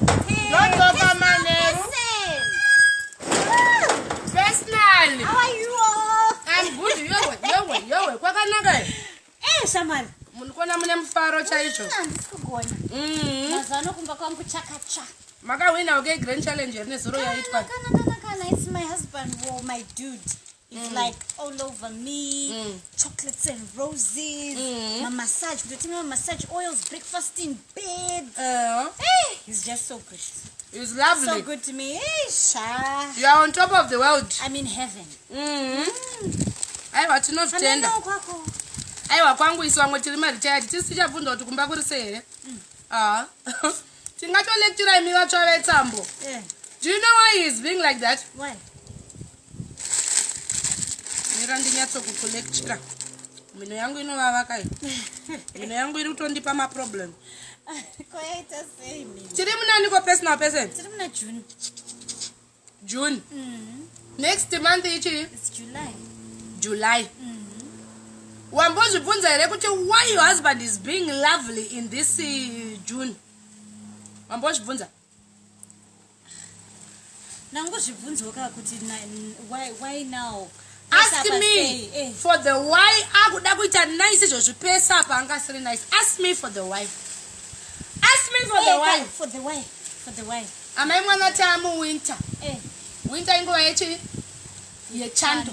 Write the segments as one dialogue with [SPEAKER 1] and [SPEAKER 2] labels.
[SPEAKER 1] Don't talk about my name. Personal.
[SPEAKER 2] How are you all?
[SPEAKER 1] I'm good. Yo. Kwakanaka.
[SPEAKER 2] Shamari.
[SPEAKER 1] Munikona mune mufaro chaicho.
[SPEAKER 2] Ndikugona. Mazano kumba kwangu chakacha.
[SPEAKER 1] Makawina okay grand challenge nezuro yaitwa.
[SPEAKER 2] Kana, it's my husband or my dude. It's like all over me, chocolates and roses, my massage, my massage oils, breakfast in bed. Hey, he's just so good.
[SPEAKER 1] He's lovely.
[SPEAKER 2] So good to me. Hey, Sha.
[SPEAKER 1] You are on top of the world.
[SPEAKER 2] I'm in heaven.
[SPEAKER 1] Aiwa tinozvitenda. Aiwa kwangu isu vamwe tiri maritayadi tisi tichabvunza kuti kumba kuri sei here. Tingatolektura imi vatsva vetsambo. Do you know why he's being like that?
[SPEAKER 2] Why?
[SPEAKER 1] Mira ndinyatsokukolektura. Mino yangu inovava kai. Mino yangu iri kutondipa maproblem.
[SPEAKER 2] Koyaita sei mimi.
[SPEAKER 1] Tiri munani kwa personal person?
[SPEAKER 2] Tiri muna June.
[SPEAKER 1] June. Next month ichi?
[SPEAKER 2] It's July.
[SPEAKER 1] July. Wambozvibvunza here kuti why your husband is being lovely in this June? Wambozvibvunza?
[SPEAKER 2] Nangozvibvunza kuti why now?
[SPEAKER 1] Ask me for the why. Akuda kuita nice zvozvipesa apa angasiri nice. Ask me for the why. Ask me for the why.
[SPEAKER 2] For the why. For the why.
[SPEAKER 1] Amai mwana tamu winter. Winter inguva yechi yechando.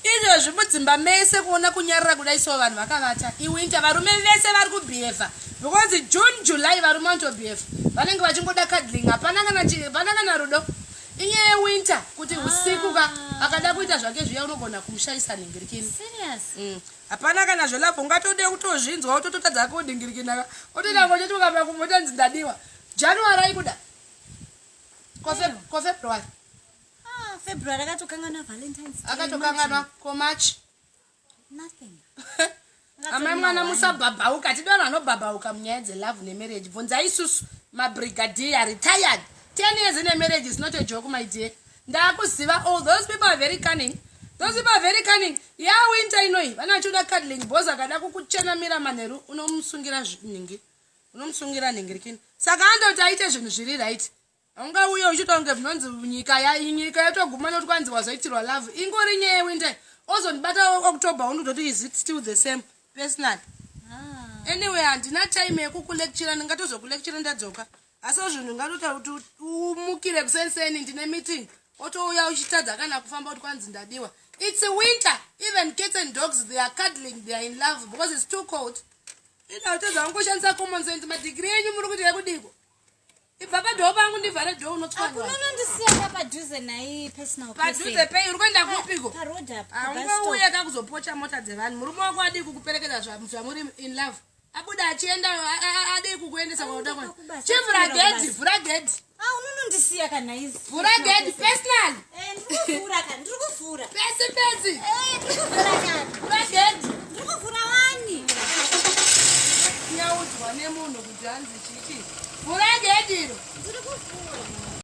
[SPEAKER 1] Izvo zvimudzimba mese kuona kunyarara kudai so vanhu vakavata. Iwinter varume vese vari kubehave. Because June, July varume vanotobehave. Vanenge vachingoda cuddling. Hapana kana rudo. Inyaya winter kuti usiku akada kuita zvake zviya unogona kumushaisa ningirikini.
[SPEAKER 2] Serious?
[SPEAKER 1] Hapana kana zvelapho ungatode kutozvinzwa utototadza kudingirikina. Utoda ngochotoka pakumota nzindadiwa. January aikuda. Ko February.
[SPEAKER 2] February akatokangana Valentine's Day.
[SPEAKER 1] Akatokangana ko March.
[SPEAKER 2] Nothing.
[SPEAKER 1] Amai mwana musabhabhauka. Tidona anobhabhauka munyaya dzelove nemarriage. Bvunza isusu mabrigadier retired. 10 years in a marriage is not a joke, my dear. Ndakuziva, oh, those people are very cunning. Those people are very cunning. Yeah, winter inoi. Vanachuda cuddling. Boza kada kukuchena mira maneru. Unomsungira ningi. Unomsungira ningirikini. Saka ando taite zvinhu zviri right. Unga uyo uchitonge mnonzi nyika yatoguma notwanzi wazoitirwa love. Ingori nyaya winter. Ozondibata October unototi is it still the same personal. Anyway, handina time yekukulecture ndingatozokulecture ndadzoka. Aso zvinhu ngatota kuti umukire kusenseni ndine meeting. Otouya uchitadza kana kufamba kuti kwanzi ndadiwa. It's a winter. Even cats and dogs, they are cuddling, they are in love because it's too cold. Ina utadza ngoshandisa common sense madegree yenyu muri kuti yakudiko. Ibaba dhoba angu ndivhare dho unotswanya.
[SPEAKER 2] Akunono ndisiya padhuze nayi personal person.
[SPEAKER 1] Padhuze pei uri kwenda kupiko?
[SPEAKER 2] Parod up.
[SPEAKER 1] Angouya kakuzopocha mota dzevanhu. Murume wako adi kukuperekedza zvamuri in love. Abuda achienda ade kukuendesa kwauta kwani. Chivhura gate.
[SPEAKER 2] Unono ndisiya kana izi.
[SPEAKER 1] Vhura gate personal.
[SPEAKER 2] Ndikuvhura kana ndikuvhura.
[SPEAKER 1] Pesi.
[SPEAKER 2] Ndikuvhura kana.
[SPEAKER 1] Vhura gate.
[SPEAKER 2] Ndikuvhura wani.
[SPEAKER 1] Nyaudzwa nemunhu kuti hanzi chiki.